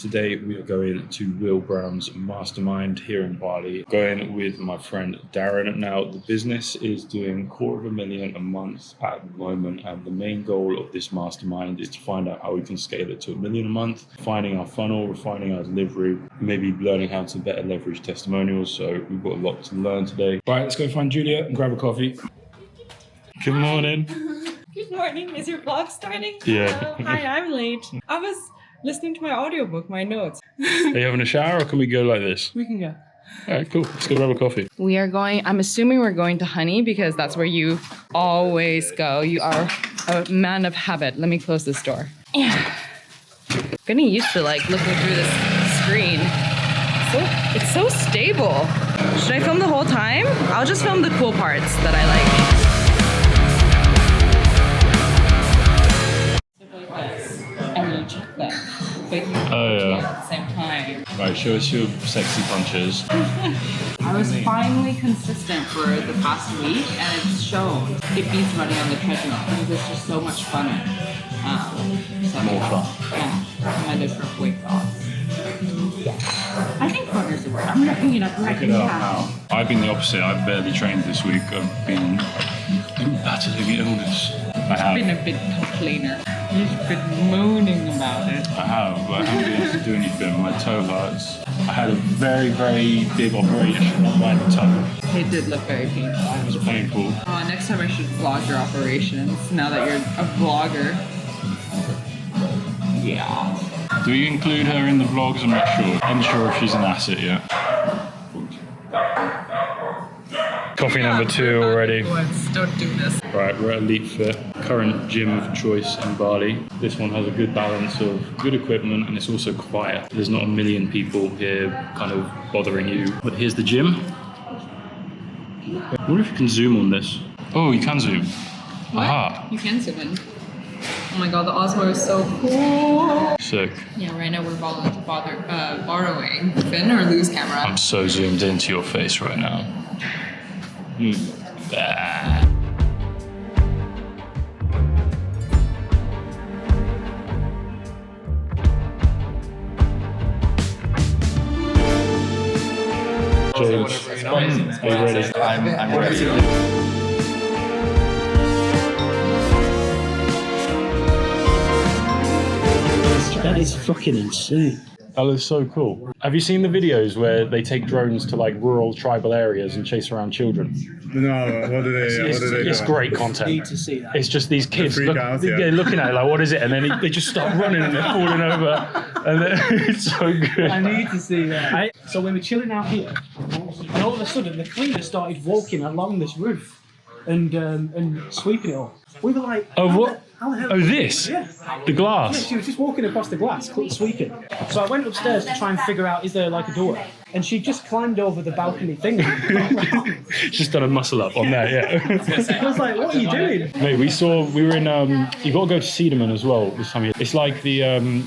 Today we are going to Will Brown's mastermind here in Bali. Going with my friend Darren. Now the business is doing $250,000 a month at the moment, and the main goal of this mastermind is to find out how we can scale it to $1 million a month, refining our funnel, refining our delivery, maybe learning how to better leverage testimonials. So we've got a lot to learn today. Right, let's go find Julia and grab a coffee. Good morning. Good morning. Is your vlog starting? Yeah. Hi, I'm late. I was listening to my audiobook, my notes. Are you having a shower or can we go like this? We can go. All right, cool. Let's go grab a coffee. We are going, I'm assuming we're going to Honey because that's where you always go. You are a man of habit. Let me close this door. Yeah. Getting used to like looking through this screen. It's so stable. Should I film the whole time? I'll just film the cool parts that I like. And you check that, but you at the same time. Right, show us your sexy punches. I was finally consistent for the past week, and it's shown. It beats running on the treadmill because it's just so much funner. More fun. Yeah, my different weight loss. I think funner's the word. I'm looking it up right now. I've been the opposite. I've barely trained this week. I've been battling illness. I have. Been a bit complainer. You've been moaning about it. I have, but I haven't been able to do anything. My toe hurts. I had a very, very big operation on my toe. It did look very painful. It was painful. Next time I should vlog your operations, now that you're a vlogger. Yeah. Do you include her in the vlogs? I'm not sure. I'm sure if she's an asset yet. Coffee number 2 already. Don't do this. Right, we're at Elite Fit, current gym of choice in Bali. This one has a good balance of good equipment and it's also quiet. There's not a million people here kind of bothering you. But here's the gym. I wonder if you can zoom on this. Oh, you can zoom. What? Aha. You can zoom in. Oh my god, the Osmo is so cool. Sick. Yeah, right now we're borrowing Finn or Lou's camera. I'm so zoomed into your face right now. Ah. James, are you ready? I'm ready. That is fucking insane. That looks so cool. Have you seen the videos where they take drones to like rural tribal areas and chase around children? No, what do they do? It's great content. Need to see that. It's just these kids freak out, yeah. looking at it like, what is it? And then they just start running and they're falling over. And then, it's so good. I need to see that. So we were chilling out here, and all of a sudden the cleaner started walking along this roof and sweeping it all. We were like, Oh, what? How the hell? Oh, this? Yeah. The Yeah, glass? she was just walking across the glass, sweeping. So I went upstairs to try and figure out, is there like a door? And she just climbed over the balcony thing. She's just done a muscle up on there, yeah. I was like, what are you doing? Mate, we were in, you got to go to Cedarman as well this time of year. It's like the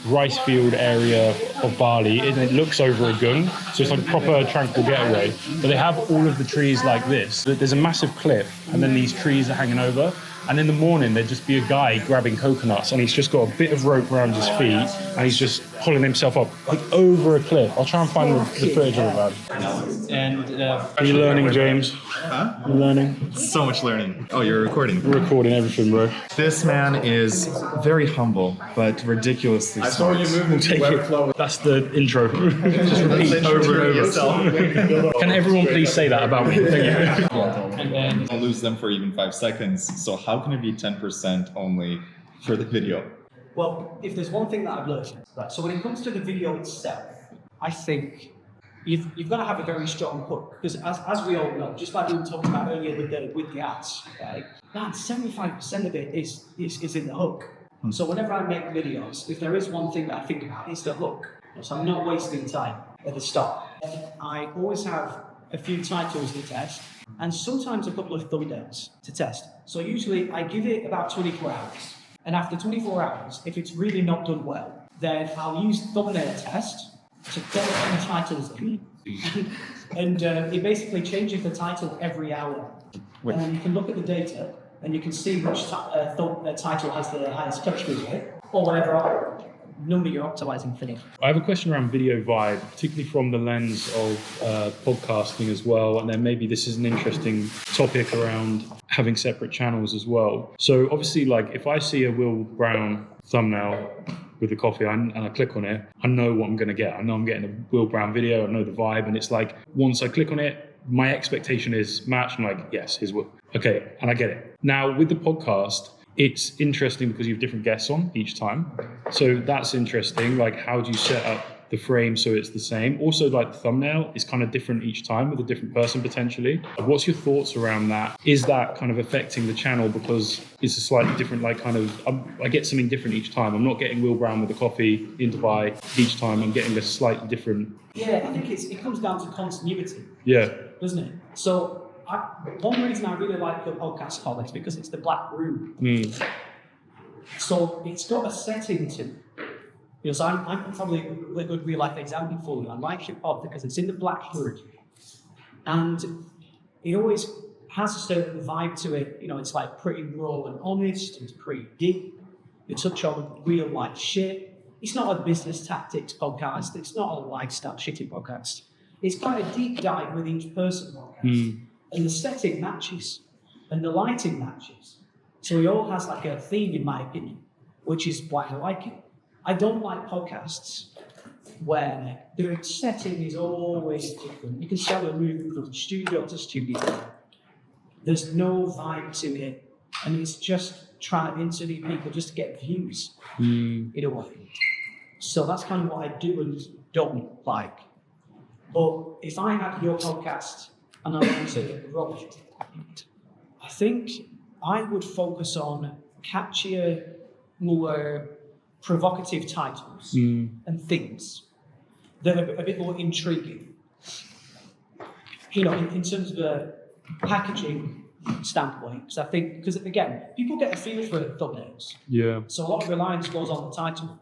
rice field area of Bali, and it looks over a gung, so it's like a proper tranquil getaway. But they have all of the trees like this. There's a massive cliff, and then these trees are hanging over. And in the morning, there'd just be a guy grabbing coconuts, and he's just got a bit of rope around his feet, and he's just pulling himself up like over a cliff. I'll try and find the footage of that. And Are you learning, James? Huh? You learning? So much learning. Oh, you're recording. We're recording everything, bro. This man is very humble, but ridiculously smart. Take it. That's the intro. Just repeat over and over. Can everyone please say that about me? Thank you. And then I'll lose them for even 5 seconds. So how can it be 10% only for the video? Well, if there's one thing that I've learned, right, so when it comes to the video itself, I think you've got to have a very strong hook, because as we all know, just like we were talking about earlier with the ads, right, 75% of it is in the hook. So whenever I make videos, if there is one thing that I think about, it's the hook. So I'm not wasting time at the start. I always have a few titles to test, and sometimes a couple of thumbnails to test. So usually I give it about 24 hours. And after 24 hours, if it's really not done well, then I'll use thumbnail test to get the titles in. And it basically changes the title every hour. And then you can look at the data and you can see which title has the highest touch through rate, or whatever number you're optimizing for. I have a question around video vibe, particularly from the lens of podcasting as well. And then maybe this is an interesting topic around having separate channels as well. So obviously, like if I see a Will Brown thumbnail with the coffee and I click on it, I know what I'm going to get. I know I'm getting a Will Brown video. I know the vibe. And it's like, once I click on it, my expectation is matched. I'm like, yes, here's Will. Okay. And I get it. Now with the podcast, it's interesting because you have different guests on each time. So that's interesting. Like, how do you set up the frame so it's the same? Also, like the thumbnail is kind of different each time with a different person potentially. What's your thoughts around that? Is that kind of affecting the channel because it's a slightly different, like kind of, I get something different each time. I'm not getting Will Brown with the coffee in Dubai each time. I'm getting a slightly different. Yeah, I think it comes down to continuity. Yeah. Doesn't it? So one reason I really like your podcast, Colin, is because it's the black room. So it's got a setting to it. You know, so I'm probably a good real life example for you. I like your pod because it's in the black room, and it always has a certain vibe to it. You know, it's like pretty raw and honest. It's pretty deep. You touch on real life shit. It's not a business tactics podcast. It's not a lifestyle shitty podcast. It's quite a deep dive with each person podcast. And the setting matches, and the lighting matches. So it all has like a theme, in my opinion, which is why I like it. I don't like podcasts where the setting is always different. You can tell we're moving from studio to studio. There's no vibe to it, and it's just trying to interview people just to get views in a way. So that's kind of what I do and don't like. But if I had your podcast and I wanted to rock it, I think I would focus on catchier, more provocative titles and things that are a bit more intriguing. You know, in terms of a packaging standpoint, because I think, because again, people get a feel for thumbnails. Yeah. So a lot of reliance goes on the title.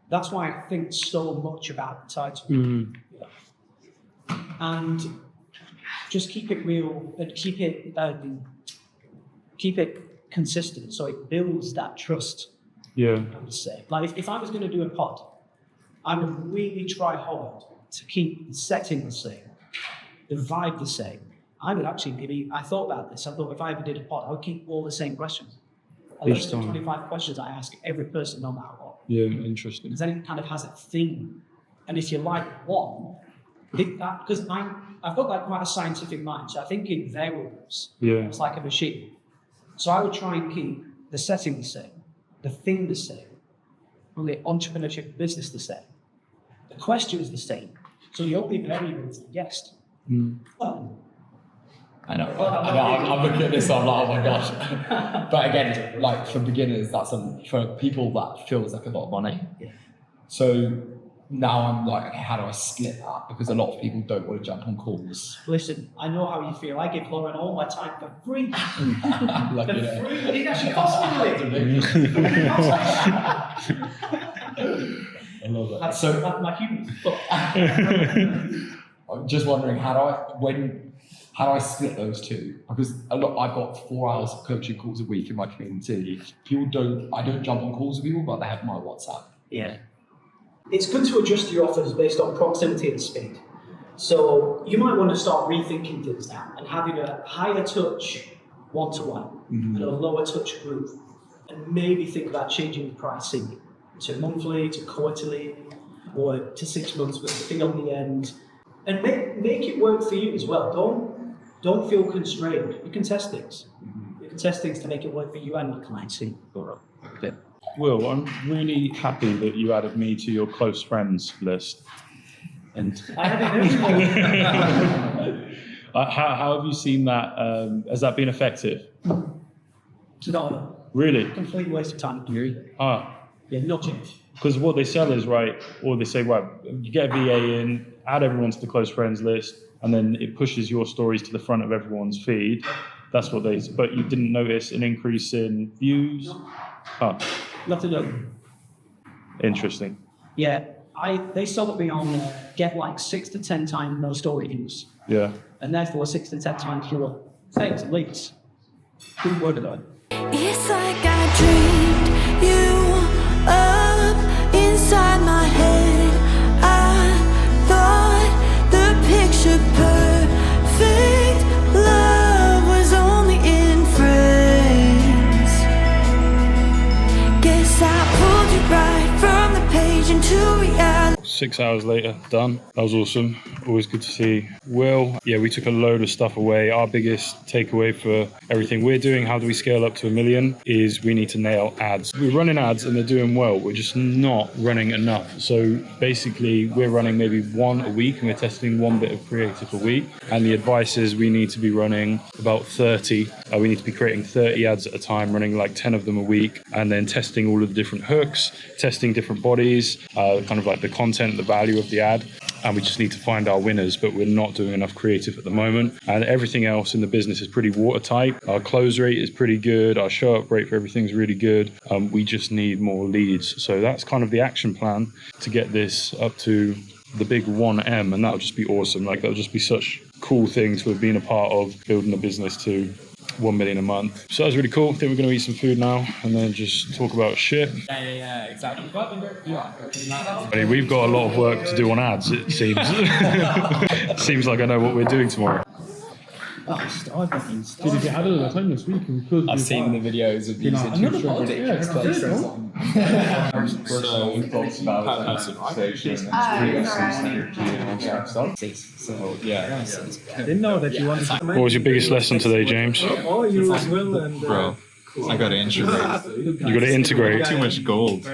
That's why I think so much about the title. Yeah. And just keep it real and keep it consistent so it builds that trust. Yeah. I would say. Like if I was going to do a pod, I would really try hard to keep the setting the same, the vibe the same. I would actually maybe, I thought about this. I thought if I ever did a pod, I would keep all the same questions. At least 25 questions I ask every person, no matter what. Yeah, interesting. Because then it kind of has a theme. And if you like one, because I've got like quite a scientific mind, so I think in variables. Yeah. It's like a machine. So I would try and keep the setting the same, the thing the same, the entrepreneurship business the same, the questions the same. So the only variable is the guest. Well, I know. I'm looking at this, I'm like, oh my gosh. But again, like for beginners, for people that feels like a lot of money. Yeah. So now I'm like, okay, how do I split that? Because a lot of people don't want to jump on calls. Listen, I know how you feel. I give Lauren all my time for free. Like, you know. It didn't actually cost me I love that. That's so my humans. I'm just wondering, how do I split those two? Because I've got 4 hours of coaching calls a week in my community. I don't jump on calls with people, but they have my WhatsApp. Yeah. It's good to adjust your offers based on proximity and speed. So you might want to start rethinking things now and having a higher touch one-to-one and a lower touch group. And maybe think about changing the pricing to monthly, to quarterly, or to 6 months with a fee on the end. And make it work for you as well. Don't feel constrained. You can test things. You can test things to make it work for you and your clients. Will, I'm really happy that you added me to your close friends list. And I haven't how have you seen that? Has that been effective? No, Really? complete waste of time. Yeah, nothing. Because what they sell is, right, or they say, right, you get a VA in, add everyone to the close friends list, and then it pushes your stories to the front of everyone's feed. That's what but you didn't notice an increase in views? Nothing else. Interesting. Yeah, they sold me on get like 6 to 10 times those story views. Yeah. And therefore 6 to 10 times fewer things at least. Good word of it. It's like I dreamed you up inside. 6 hours later, done. That was awesome. Always good to see Will. Yeah, we took a load of stuff away. Our biggest takeaway for everything we're doing, how do we scale up to 1 million, is we need to nail ads. We're running ads and they're doing well. We're just not running enough. So basically we're running maybe one a week and we're testing one bit of creative a week. And the advice is we need to be running about 30. We need to be creating 30 ads at a time, running like 10 of them a week, and then testing all of the different hooks, testing different bodies, kind of like the content, the value of the ad. And we just need to find our winners, but we're not doing enough creative at the moment. And everything else in the business is pretty watertight. Our close rate is pretty good. Our show up rate for everything's really good. We just need more leads. So that's kind of the action plan to get this up to the big 1M, and that'll just be awesome. Like, that'll just be such cool thing to have been a part of building a business to 1 million a month. So that was really cool. I think we're going to eat some food now and then just talk about shit. Yeah, exactly. Hey, we've got a lot of work to do on ads, it seems. Seems like I know what we're doing tomorrow. Dude, if you had a little time this week, we could. I've seen the videos of these ridiculous places. So we talked about so yeah. Didn't know that you wanted to. What was your biggest lesson today, James? Oh, you as well, and Bro, I gotta integrate. You got to integrate. Too much gold.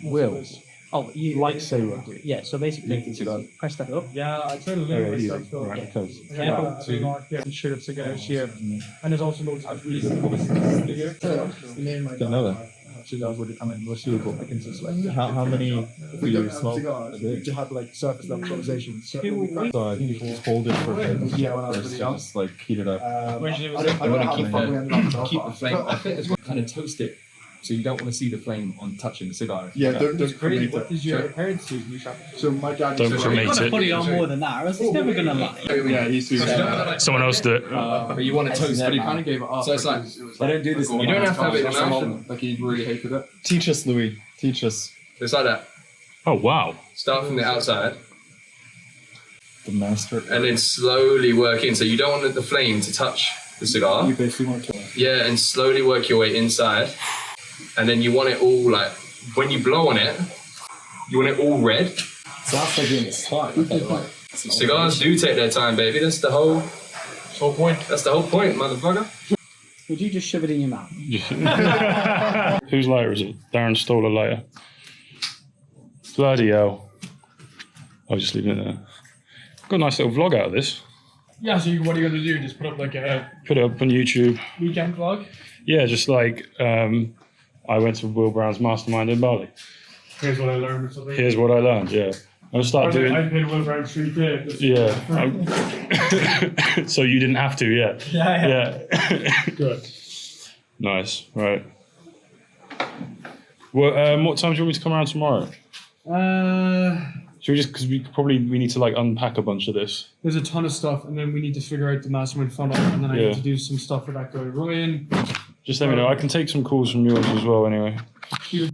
Will. Oh, you Lightsaber. Yeah, so basically, press that up. Yeah, I tried to learn myself. Should have taken out here. And there's also loads of reasons here. Another. How many for your smoke? To have like surface level conversation. So I think you can just hold it for Yeah, when I was first, really young. just like heat it up. I want to keep the flame off it as well. Kind of toast it, so you don't want to see the flame on touching the cigar. Yeah, don't cremate What it. does your parents do? So my dad Don't used to- cremate it. Put it on more than that, or else it's never gonna lie. Yeah, he used to. Someone else do it. But you want to toast But he it. kind of gave it up. So it's like, I don't do this. You don't have to have it in your mouth. Like he really hated it. Teach us, Louis. Teach us. It's like that. Oh, wow. Start from the outside The master. and then slowly work in. So you don't want the flame to touch the cigar. You basically want to. Yeah, and slowly work your way inside. And then you want it all like, when you blow on it, you want it all red. So that's like doing this time. Okay, right. Cigars do take their time, baby. That's the whole point. That's the whole point, motherfucker. Would you just shove it in your mouth? Whose lighter is it? Darren stole a lighter. Bloody hell. I'll just leave it there. Got a nice little vlog out of this. Yeah, so what are you going to do? Just put up like a Put it up on YouTube. weekend vlog? Yeah, just like I went to Will Brown's mastermind in Bali. Here's what I learned or something. Here's what I learned, yeah. I'll start doing... I paid Will Brown 3K. Yeah. So you didn't have to, yeah. Yeah. Good. Nice, right. Well, what time do you want me to come around tomorrow? Should we just, because we need to like unpack a bunch of this. There's a ton of stuff, and then we need to figure out the mastermind funnel, and then I Yeah. need to do some stuff for that guy Ryan. Just let me know. I can take some calls from yours as well anyway.